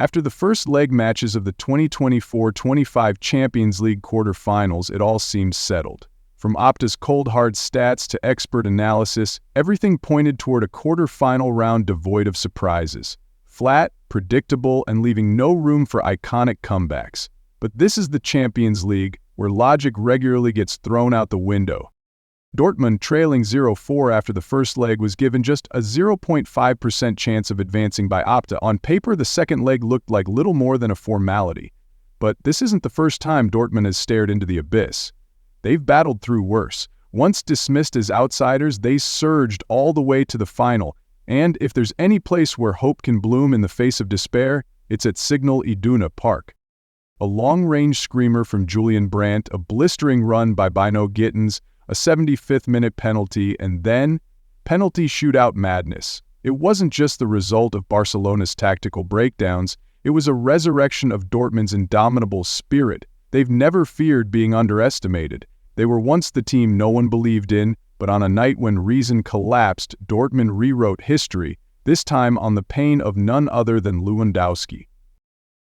After the first leg matches of the 2024-25 Champions League quarter-finals, it all seemed settled. From Opta's cold hard stats to expert analysis, everything pointed toward a quarter-final round devoid of surprises. Flat, predictable, and leaving no room for iconic comebacks. But this is the Champions League, where logic regularly gets thrown out the window. Dortmund, trailing 0-4 after the first leg, was given just a 0.5% chance of advancing by Opta. On paper, the second leg looked like little more than a formality. But this isn't the first time Dortmund has stared into the abyss. They've battled through worse. Once dismissed as outsiders, they surged all the way to the final. And if there's any place where hope can bloom in the face of despair, it's at Signal Iduna Park. A long-range screamer from Julian Brandt, a blistering run by Bino Gittens, a 75th-minute penalty, and then penalty shootout madness. It wasn't just the result of Barcelona's tactical breakdowns, it was a resurrection of Dortmund's indomitable spirit. They've never feared being underestimated. They were once the team no one believed in, but on a night when reason collapsed, Dortmund rewrote history, this time on the pain of none other than Lewandowski.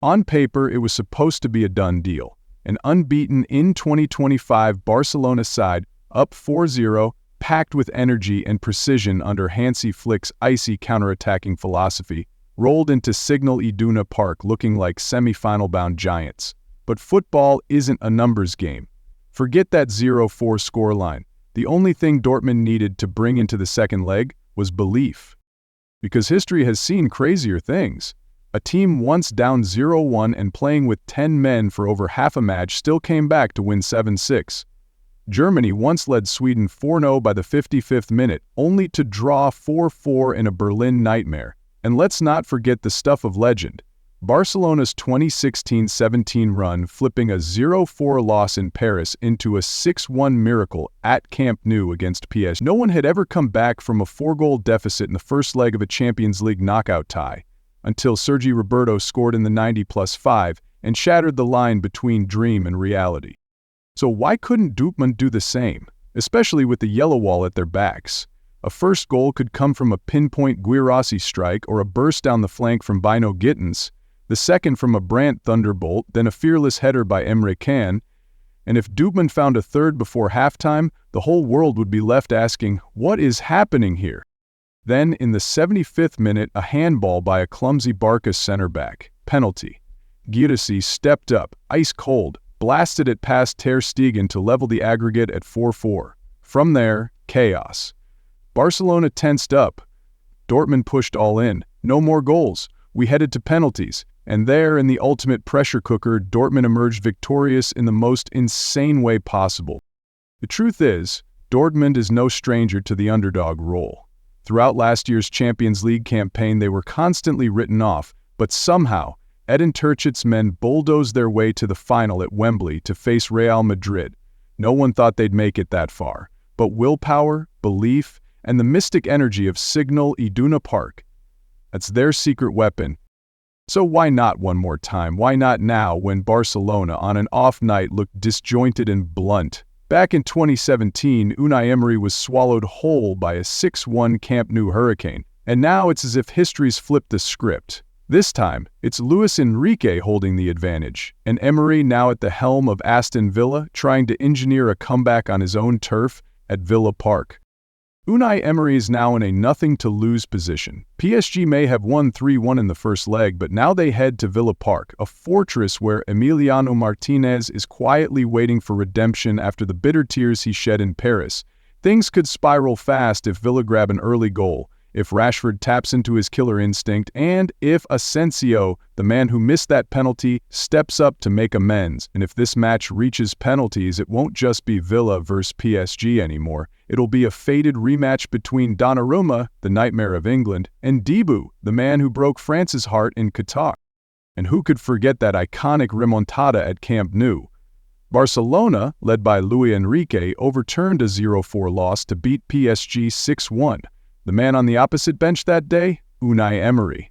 On paper, it was supposed to be a done deal. An unbeaten in 2025 Barcelona side, up 4-0, packed with energy and precision under Hansi Flick's icy counterattacking philosophy, rolled into Signal Iduna Park looking like semi-final-bound giants. But football isn't a numbers game. Forget that 0-4 scoreline. The only thing Dortmund needed to bring into the second leg was belief. Because history has seen crazier things. A team once down 0-1 and playing with 10 men for over half a match still came back to win 7-6. Germany once led Sweden 4-0 by the 55th minute, only to draw 4-4 in a Berlin nightmare. And let's not forget the stuff of legend. Barcelona's 2016-17 run, flipping a 0-4 loss in Paris into a 6-1 miracle at Camp Nou against PSG. No one had ever come back from a 4-goal deficit in the first leg of a Champions League knockout tie, until Sergi Roberto scored in the 90+5 and shattered the line between dream and reality. So why couldn't Dortmund do the same, especially with the yellow wall at their backs? A first goal could come from a pinpoint Guirassy strike or a burst down the flank from Bino Gittens, the second from a Brandt thunderbolt, then a fearless header by Emre Can, and if Dortmund found a third before halftime, the whole world would be left asking, what is happening here? Then, in the 75th minute, a handball by a clumsy Barca center-back. Penalty. Guirassy stepped up, ice-cold, blasted it past Ter Stegen to level the aggregate at 4-4. From there, chaos. Barcelona tensed up. Dortmund pushed all in. No more goals. We headed to penalties. And there, in the ultimate pressure cooker, Dortmund emerged victorious in the most insane way possible. The truth is, Dortmund is no stranger to the underdog role. Throughout last year's Champions League campaign, they were constantly written off, but somehow, Edin Terzić's men bulldozed their way to the final at Wembley to face Real Madrid. No one thought they'd make it that far, but willpower, belief, and the mystic energy of Signal Iduna Park, that's their secret weapon. So why not one more time? Why not now when Barcelona on an off night looked disjointed and blunt? Back in 2017, Unai Emery was swallowed whole by a 6-1 Camp Nou hurricane, and now it's as if history's flipped the script. This time, it's Luis Enrique holding the advantage, and Emery now at the helm of Aston Villa, trying to engineer a comeback on his own turf at Villa Park. Unai Emery is now in a nothing-to-lose position. PSG may have won 3-1 in the first leg, but now they head to Villa Park, a fortress where Emiliano Martinez is quietly waiting for redemption after the bitter tears he shed in Paris. Things could spiral fast if Villa grab an early goal, if Rashford taps into his killer instinct, and if Asensio, the man who missed that penalty, steps up to make amends. And if this match reaches penalties, it won't just be Villa versus PSG anymore. It'll be a fated rematch between Donnarumma, the nightmare of England, and Dibu, the man who broke France's heart in Qatar. And who could forget that iconic remontada at Camp Nou? Barcelona, led by Luis Enrique, overturned a 0-4 loss to beat PSG 6-1. The man on the opposite bench that day? Unai Emery.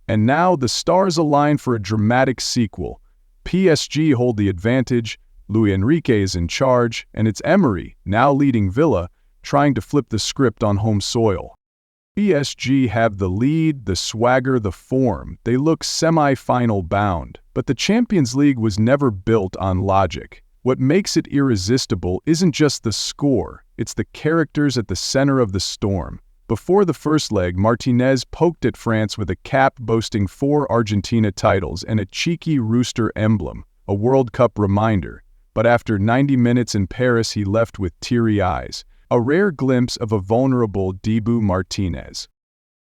And now the stars align for a dramatic sequel. PSG hold the advantage, Luis Enrique is in charge, and it's Emery, now leading Villa, trying to flip the script on home soil. PSG have the lead, the swagger, the form. They look semi-final bound. But the Champions League was never built on logic. What makes it irresistible isn't just the score, it's the characters at the center of the storm. Before the first leg, Martinez poked at France with a cap boasting 4 Argentina titles and a cheeky rooster emblem, a World Cup reminder. But after 90 minutes in Paris, he left with teary eyes, a rare glimpse of a vulnerable Dibu Martinez.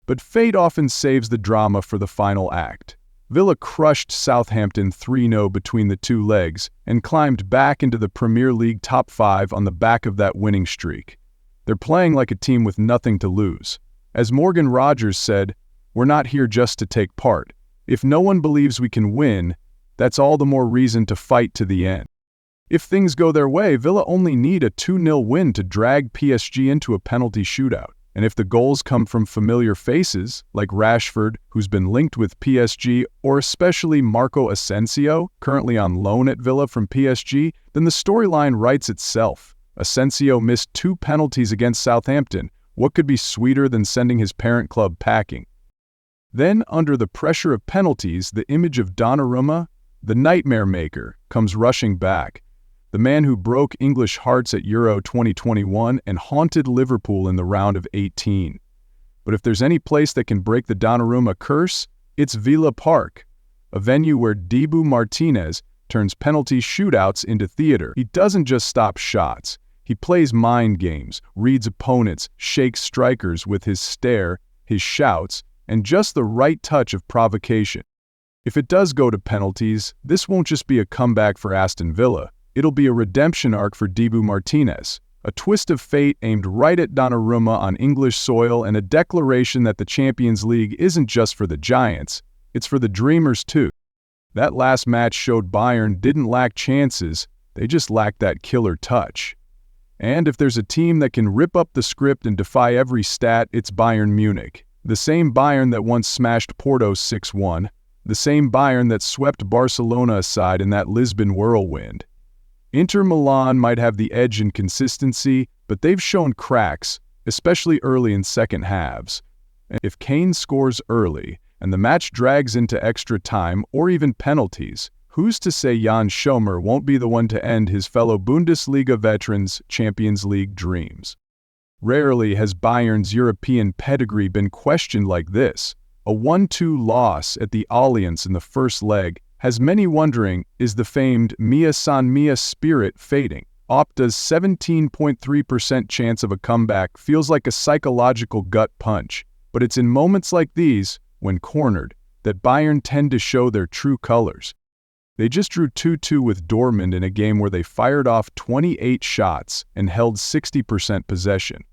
But fate often saves the drama for the final act. Villa crushed Southampton 3-0 between the two legs and climbed back into the Premier League top 5 on the back of that winning streak. They're playing like a team with nothing to lose. As Morgan Rogers said, "We're not here just to take part. If no one believes we can win, that's all the more reason to fight to the end." If things go their way, Villa only need a 2-0 win to drag PSG into a penalty shootout. And if the goals come from familiar faces, like Rashford, who's been linked with PSG, or especially Marco Asensio, currently on loan at Villa from PSG, then the storyline writes itself. Asensio missed 2 penalties against Southampton. What could be sweeter than sending his parent club packing? Then, under the pressure of penalties, the image of Donnarumma, the nightmare maker, comes rushing back. The man who broke English hearts at Euro 2021 and haunted Liverpool in the round of 18. But if there's any place that can break the Donnarumma curse, it's Villa Park, a venue where Dibu Martinez turns penalty shootouts into theater. He doesn't just stop shots. He plays mind games, reads opponents, shakes strikers with his stare, his shouts, and just the right touch of provocation. If it does go to penalties, this won't just be a comeback for Aston Villa. It'll be a redemption arc for Dibu Martinez, a twist of fate aimed right at Donnarumma on English soil and a declaration that the Champions League isn't just for the Giants, it's for the dreamers too. That last match showed Bayern didn't lack chances, they just lacked that killer touch. And if there's a team that can rip up the script and defy every stat, it's Bayern Munich. The same Bayern that once smashed Porto 6-1, the same Bayern that swept Barcelona aside in that Lisbon whirlwind. Inter Milan might have the edge in consistency, but they've shown cracks, especially early in second halves. If Kane scores early, and the match drags into extra time or even penalties, who's to say Jan Schomer won't be the one to end his fellow Bundesliga veterans' Champions League dreams? Rarely has Bayern's European pedigree been questioned like this. A 1-2 loss at the Allianz in the first leg has many wondering, is the famed Mia San Mia spirit fading? Opta's 17.3% chance of a comeback feels like a psychological gut punch, but it's in moments like these, when cornered, that Bayern tend to show their true colors. They just drew 2-2 with Dortmund in a game where they fired off 28 shots and held 60% possession.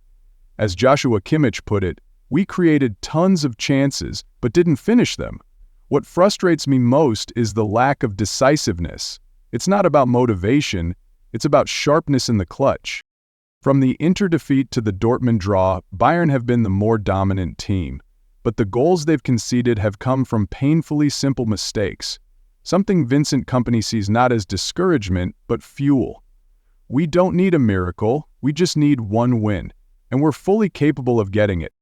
As Joshua Kimmich put it, "We created tons of chances, but didn't finish them." What frustrates me most is the lack of decisiveness. It's not about motivation, it's about sharpness in the clutch. From the Inter defeat to the Dortmund draw, Bayern have been the more dominant team. But the goals they've conceded have come from painfully simple mistakes. Something Vincent Kompany sees not as discouragement, but fuel. We don't need a miracle, we just need one win. And we're fully capable of getting it.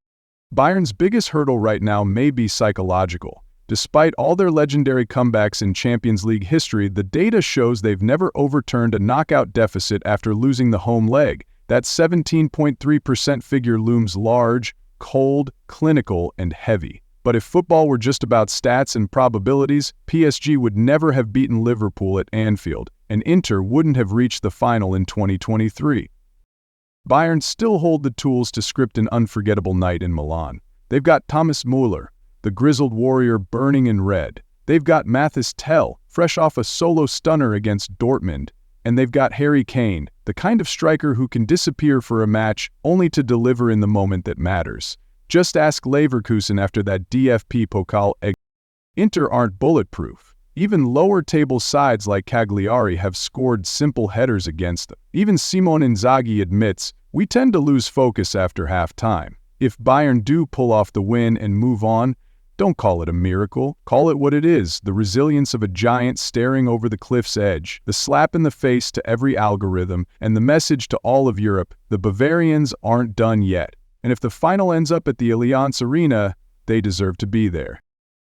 Bayern's biggest hurdle right now may be psychological. Despite all their legendary comebacks in Champions League history, the data shows they've never overturned a knockout deficit after losing the home leg. That 17.3% figure looms large, cold, clinical, and heavy. But if football were just about stats and probabilities, PSG would never have beaten Liverpool at Anfield, and Inter wouldn't have reached the final in 2023. Bayern still hold the tools to script an unforgettable night in Milan. They've got Thomas Muller, the grizzled warrior burning in red. They've got Mathis Tell, fresh off a solo stunner against Dortmund. And they've got Harry Kane, the kind of striker who can disappear for a match only to deliver in the moment that matters. Just ask Leverkusen after that DFB Pokal exit. Inter aren't bulletproof. Even lower-table sides like Cagliari have scored simple headers against them. Even Simone Inzaghi admits, "We tend to lose focus after half-time." If Bayern do pull off the win and move on, don't call it a miracle. Call it what it is, the resilience of a giant staring over the cliff's edge, the slap in the face to every algorithm, and the message to all of Europe, the Bavarians aren't done yet. and if the final ends up at the Allianz Arena, they deserve to be there.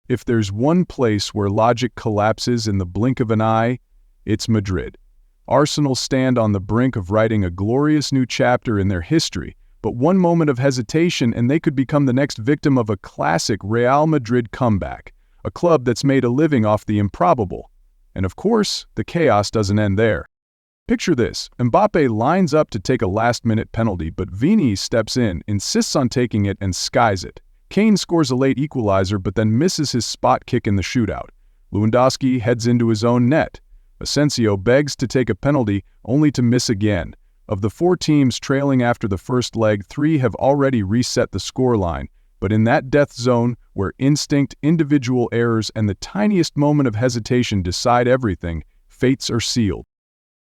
If there's one place where logic collapses in the blink of an eye, it's Madrid. Arsenal stand on the brink of writing a glorious new chapter in their history, but one moment of hesitation and they could become the next victim of a classic Real Madrid comeback, a club that's made a living off the improbable. And of course, the chaos doesn't end there. Picture this: Mbappe lines up to take a last-minute penalty, but Vini steps in, insists on taking it, and skies it. Kane scores a late equalizer but then misses his spot kick in the shootout. Lewandowski heads into his own net. Asensio begs to take a penalty, only to miss again. Of the 4 teams trailing after the first leg, 3 have already reset the scoreline, but in that death zone, where instinct, individual errors, and the tiniest moment of hesitation decide everything, fates are sealed.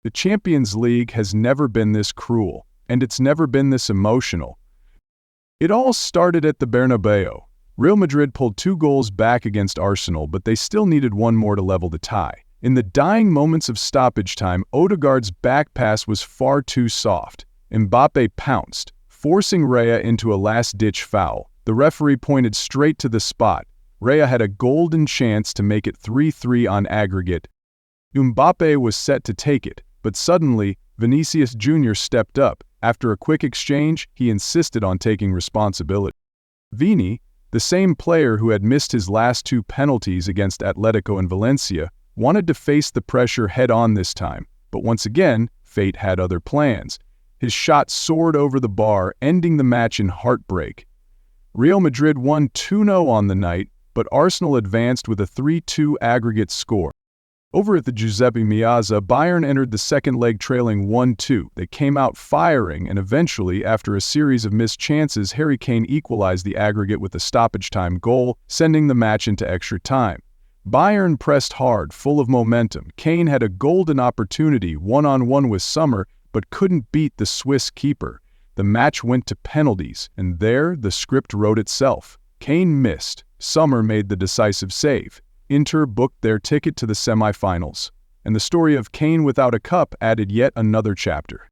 The Champions League has never been this cruel, and it's never been this emotional. It all started at the Bernabeu. Real Madrid pulled 2 goals back against Arsenal, but they still needed 1 more to level the tie. In the dying moments of stoppage time, Odegaard's back pass was far too soft. Mbappe pounced, forcing Raya into a last-ditch foul. The referee pointed straight to the spot. Raya had a golden chance to make it 3-3 on aggregate. Mbappe was set to take it, but suddenly, Vinicius Jr. stepped up. After a quick exchange, he insisted on taking responsibility. Vini, the same player who had missed his last 2 penalties against Atletico and Valencia, wanted to face the pressure head-on this time, but once again, fate had other plans. His shot soared over the bar, ending the match in heartbreak. Real Madrid won 2-0 on the night, but Arsenal advanced with a 3-2 aggregate score. Over at the Giuseppe Meazza, Bayern entered the second leg trailing 1-2. They came out firing, and eventually, after a series of missed chances, Harry Kane equalized the aggregate with a stoppage-time goal, sending the match into extra time. Bayern pressed hard, full of momentum. Kane had a golden opportunity, one-on-one with Sommer, but couldn't beat the Swiss keeper. The match went to penalties, and there the script wrote itself. Kane missed. Sommer made the decisive save. Inter booked their ticket to the semi-finals, and the story of Kane without a cup added yet another chapter.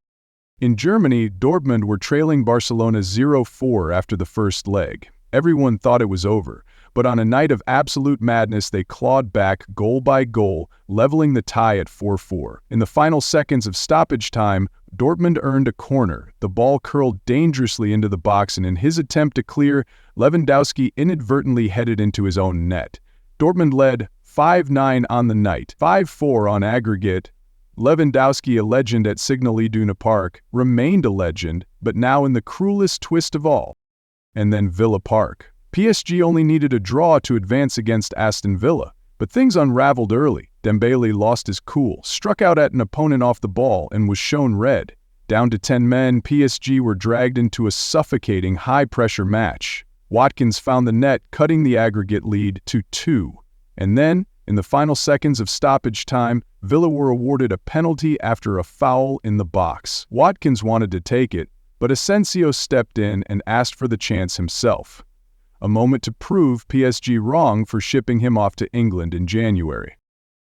In Germany, Dortmund were trailing Barcelona 0-4 after the first leg. Everyone thought it was over, but on a night of absolute madness they clawed back goal by goal, leveling the tie at 4-4. In the final seconds of stoppage time, Dortmund earned a corner. The ball curled dangerously into the box, and in his attempt to clear, Lewandowski inadvertently headed into his own net. Dortmund led 5-9 on the night, 5-4 on aggregate. Lewandowski, a legend at Signal Iduna Park, remained a legend, but now in the cruelest twist of all. And then Villa Park. PSG only needed a draw to advance against Aston Villa, but things unraveled early. Dembele lost his cool, struck out at an opponent off the ball, and was shown red. Down to 10 men, PSG were dragged into a suffocating high-pressure match. Watkins found the net, cutting the aggregate lead to 2. And then, in the final seconds of stoppage time, Villa were awarded a penalty after a foul in the box. Watkins wanted to take it, but Asensio stepped in and asked for the chance himself. A moment to prove PSG wrong for shipping him off to England in January.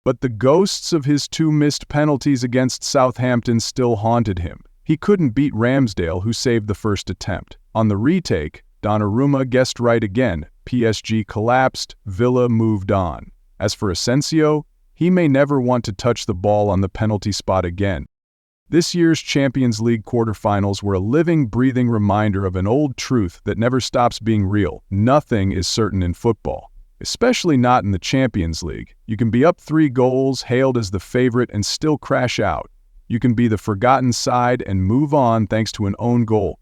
But the ghosts of his 2 missed penalties against Southampton still haunted him. He couldn't beat Ramsdale, who saved the first attempt. On the retake, Donnarumma guessed right again. PSG collapsed, Villa moved on. As for Asensio, he may never want to touch the ball on the penalty spot again. This year's Champions League quarterfinals were a living, breathing reminder of an old truth that never stops being real. Nothing is certain in football, especially not in the Champions League. You can be up 3 goals, hailed as the favorite, and still crash out. You can be the forgotten side and move on thanks to an own goal.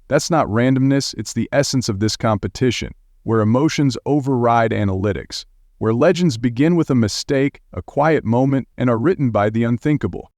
That's not randomness, it's the essence of this competition, where emotions override analytics, where legends begin with a mistake, a quiet moment, and are written by the unthinkable.